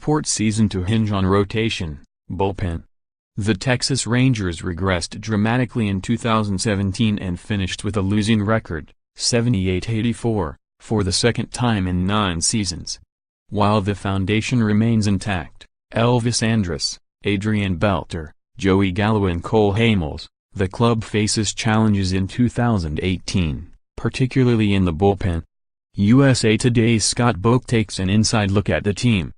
report season to hinge on rotation, bullpen. The Texas Rangers regressed dramatically in 2017 and finished with a losing record, 78-84, for the second time in 9 seasons. While the foundation remains intact, Elvis Andrus, Adrian Beltre, Joey Gallo and Cole Hamels, the club faces challenges in 2018, particularly in the bullpen. USA Today's Scott Boeck takes an inside look at the team.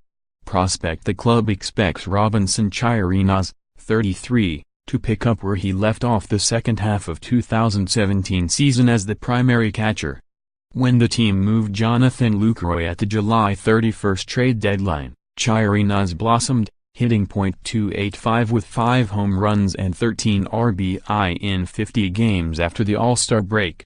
Prospect: the club expects Robinson Chirinos, 33, to pick up where he left off the second half of 2017 season as the primary catcher. When the team moved Jonathan Lucroy at the July 31 trade deadline, Chirinos blossomed, hitting .285 with 5 home runs and 13 RBI in 50 games after the All-Star break.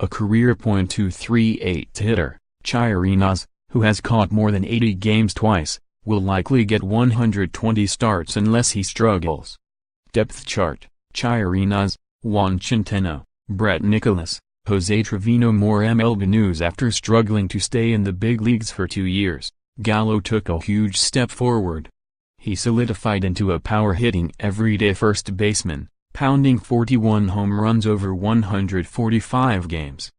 A career .238 hitter, Chirinos, who has caught more than 80 games twice, will likely get 120 starts unless he struggles. Depth chart: Chirinos, Juan Centeno, Brett Nicholas, Jose Trevino. More MLB news: after struggling to stay in the big leagues for 2 years, Gallo took a huge step forward. He solidified into a power-hitting everyday first baseman, pounding 41 home runs over 145 games.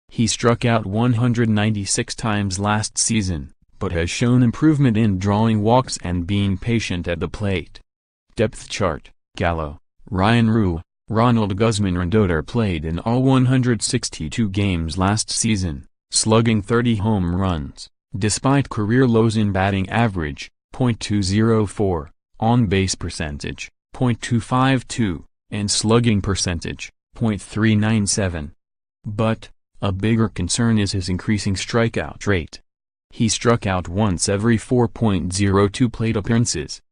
He struck out 196 times last season, but has shown improvement in drawing walks and being patient at the plate. Depth chart: Gallo, Ryan Rue, Ronald Guzman Rendodor played in all 162 games last season, slugging 30 home runs, despite career lows in batting average, .204, on-base percentage, .252, and slugging percentage, .397. But, a bigger concern is his increasing strikeout rate. He struck out once every 4.02 plate appearances.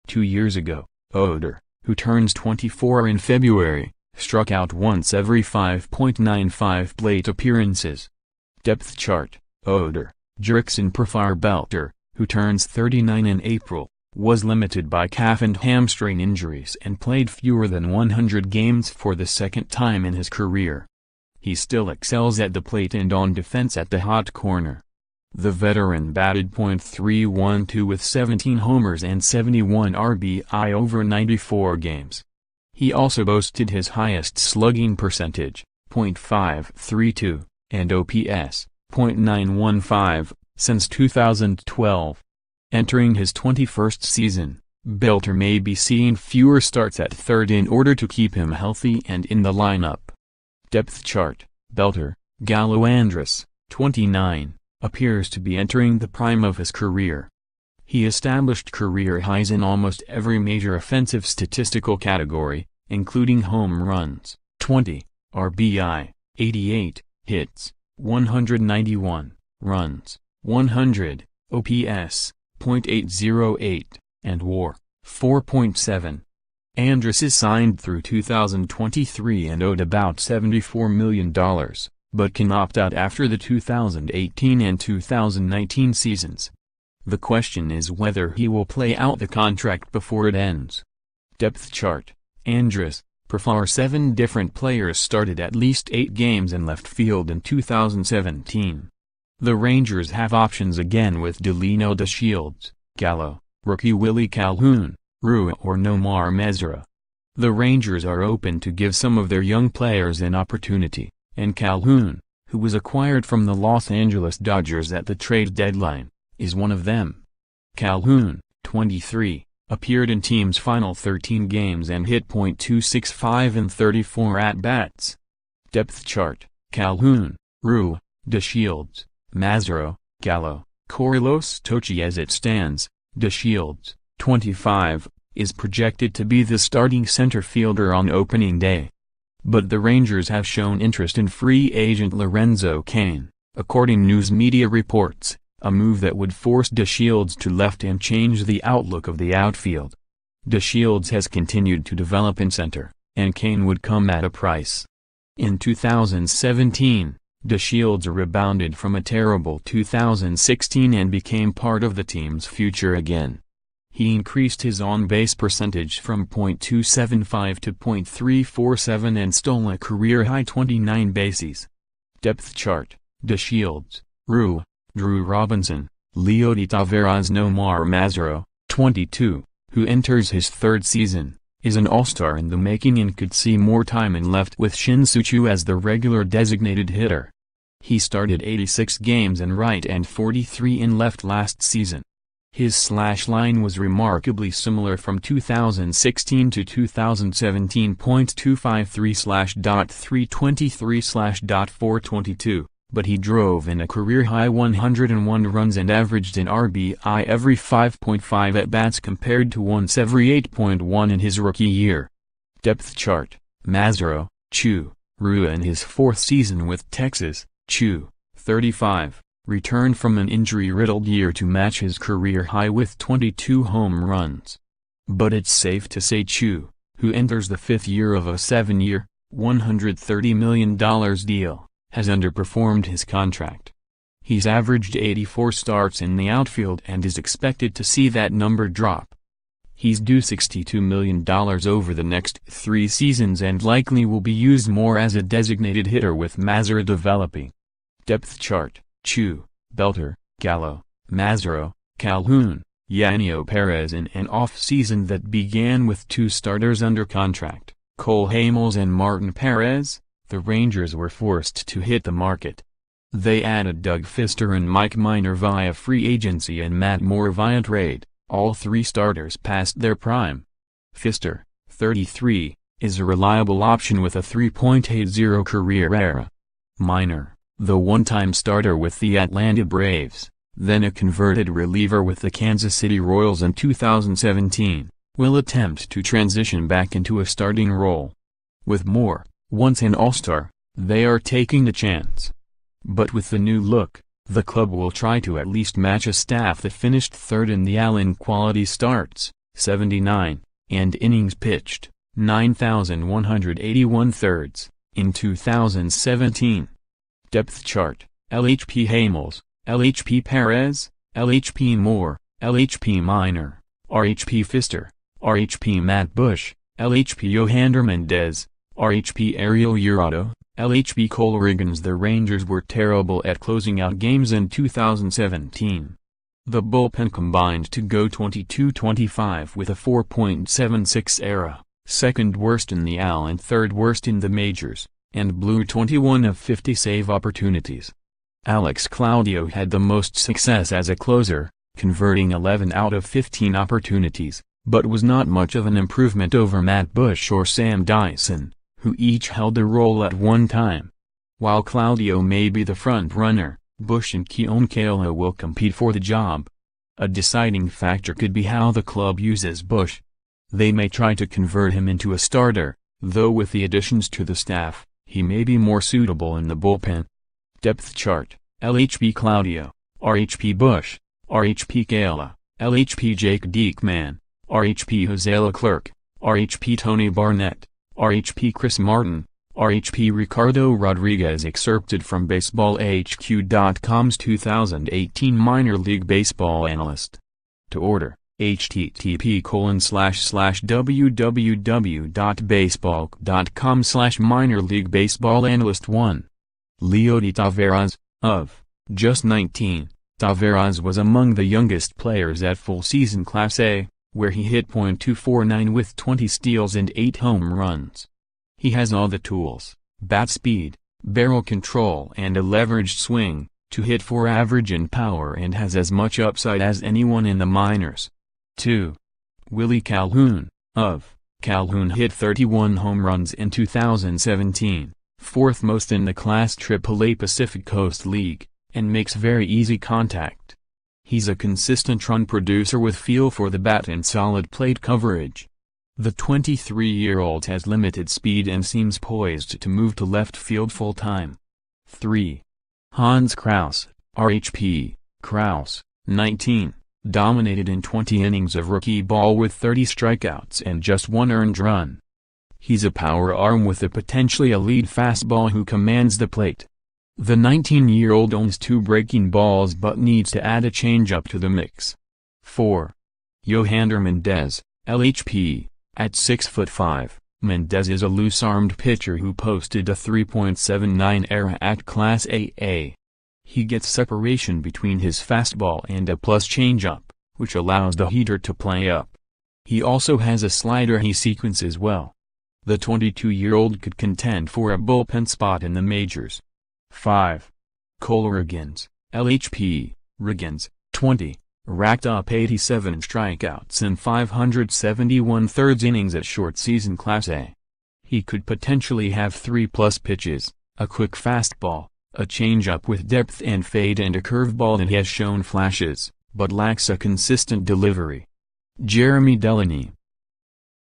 2 years ago, Oder, who turns 24 in February, struck out once every 5.95 plate appearances. Depth chart: Oder, Jurickson Profar. Beltre, who turns 39 in April, was limited by calf and hamstring injuries and played fewer than 100 games for the second time in his career. He still excels at the plate and on defense at the hot corner. The veteran batted .312 with 17 homers and 71 RBI over 94 games. He also boasted his highest slugging percentage, .532, and OPS, .915, since 2012. Entering his 21st season, Beltre may be seeing fewer starts at third in order to keep him healthy and in the lineup. Depth chart: Beltre, Gallo. Andrus, 29, appears to be entering the prime of his career. He established career highs in almost every major offensive statistical category, including home runs, 20, RBI, 88, hits, 191, runs, 100, OPS, .808, and WAR, 4.7. Andrus is signed through 2023 and owed about $74 million, but can opt out after the 2018 and 2019 seasons. The question is whether he will play out the contract before it ends. Depth chart: Andrus, Profar. 7 different players started at least 8 games in left field in 2017. The Rangers have options again with Delino DeShields, Gallo, rookie Willie Calhoun, Rue or Nomar Mazara. The Rangers are open to give some of their young players an opportunity, and Calhoun, who was acquired from the Los Angeles Dodgers at the trade deadline, is one of them. Calhoun, 23, appeared in team's final 13 games and hit .265 in 34 at-bats. Depth chart: Calhoun, Rue, DeShields, Mazara, Gallo, Carlos Tochi. As it stands, DeShields, 25, is projected to be the starting center fielder on opening day. But the Rangers have shown interest in free agent Lorenzo Cain, according news media reports, a move that would force DeShields to left and change the outlook of the outfield. DeShields has continued to develop in center, and Cain would come at a price. In 2017, DeShields rebounded from a terrible 2016 and became part of the team's future again. He increased his on-base percentage from .275 to .347 and stole a career-high 29 bases. Depth chart: DeShields, Rue, Drew Robinson, Leody Taveras. Nomar Mazaro, 22, who enters his third season, is an all-star in the making and could see more time in left with Shin-Soo as the regular designated hitter. He started 86 games in right and 43 in left last season. His slash line was remarkably similar from 2016 to 2017. .253/.323/.422, but he drove in a career-high 101 runs and averaged an RBI every 5.5 at-bats compared to once every 8.1 in his rookie year. Depth chart: Mazaro, Chu, Rua in his fourth season with Texas. Chu, 35, returned from an injury-riddled year to match his career high with 22 home runs. But it's safe to say Chu, who enters the fifth year of a 7-year, $130 million deal, has underperformed his contract. He's averaged 84 starts in the outfield and is expected to see that number drop. He's due $62 million over the next 3 seasons and likely will be used more as a designated hitter with Mazaro developing. Depth chart: Chu, Beltre, Gallo, Mazaro, Calhoun, Yanio Perez. In an off-season that began with 2 starters under contract, Cole Hamels and Martin Perez, the Rangers were forced to hit the market. They added Doug Fister and Mike Minor via free agency and Matt Moore via trade. All 3 starters passed their prime. Fister, 33, is a reliable option with a 3.80 career ERA. Minor, the one-time starter with the Atlanta Braves, then a converted reliever with the Kansas City Royals in 2017, will attempt to transition back into a starting role. With Moore, once an all-star, they are taking a chance. But with the new look, the club will try to at least match a staff that finished third in the Allen quality starts, 79, and innings pitched, 9,181 thirds, in 2017. Depth chart: LHP Hamels, LHP Perez, LHP Moore, LHP Minor, RHP Fister, RHP Matt Bush, LHP Yohander Mendez, RHP Ariel Jurado, LHP Cole Riggins. The Rangers were terrible at closing out games in 2017. The bullpen combined to go 22-25 with a 4.76 ERA, second worst in the AL and third worst in the majors, and blew 21 of 50 save opportunities. Alex Claudio had the most success as a closer, converting 11 out of 15 opportunities, but was not much of an improvement over Matt Bush or Sam Dyson, who each held a role at one time. While Claudio may be the front-runner, Bush and Keon Keala will compete for the job. A deciding factor could be how the club uses Bush. They may try to convert him into a starter, though with the additions to the staff, he may be more suitable in the bullpen. Depth chart: LHP Claudio, RHP Bush, RHP Keala, LHP Jake Diekman, RHP Jose Leclerc, RHP Tony Barnett, RHP Chris Martin, RHP Ricardo Rodriguez. Excerpted from BaseballHQ.com's 2018 Minor League Baseball Analyst. To order, http://www.baseball.com/Minor League Baseball Analyst 1. Leody Taveras, of, just 19, Taveras was among the youngest players at full season Class A, where he hit .249 with 20 steals and 8 home runs. He has all the tools, bat speed, barrel control and a leveraged swing, to hit for average in power and has as much upside as anyone in the minors. 2. Willie Calhoun, of, Calhoun hit 31 home runs in 2017, fourth most in the Class AAA Pacific Coast League, and makes very easy contact. He's a consistent run producer with feel for the bat and solid plate coverage. The 23-year-old has limited speed and seems poised to move to left field full-time. 3. Hans Kraus, RHP, Kraus, 19, dominated in 20 innings of rookie ball with 30 strikeouts and just 1 earned run. He's a power arm with a potentially elite fastball who commands the plate. The 19-year-old owns 2 breaking balls but needs to add a changeup to the mix. 4. Yohander Mendez, LHP, at 6'5", Mendez is a loose-armed pitcher who posted a 3.79 ERA at Class AA. He gets separation between his fastball and a plus changeup, which allows the heater to play up. He also has a slider he sequences well. The 22-year-old could contend for a bullpen spot in the majors. 5. Cole Riggins, LHP. Riggins, 20, racked up 87 strikeouts in 571 thirds innings at short season Class A. He could potentially have 3+ pitches, a quick fastball, a changeup with depth and fade, and a curveball that has shown flashes, but lacks a consistent delivery. Jeremy Delaney,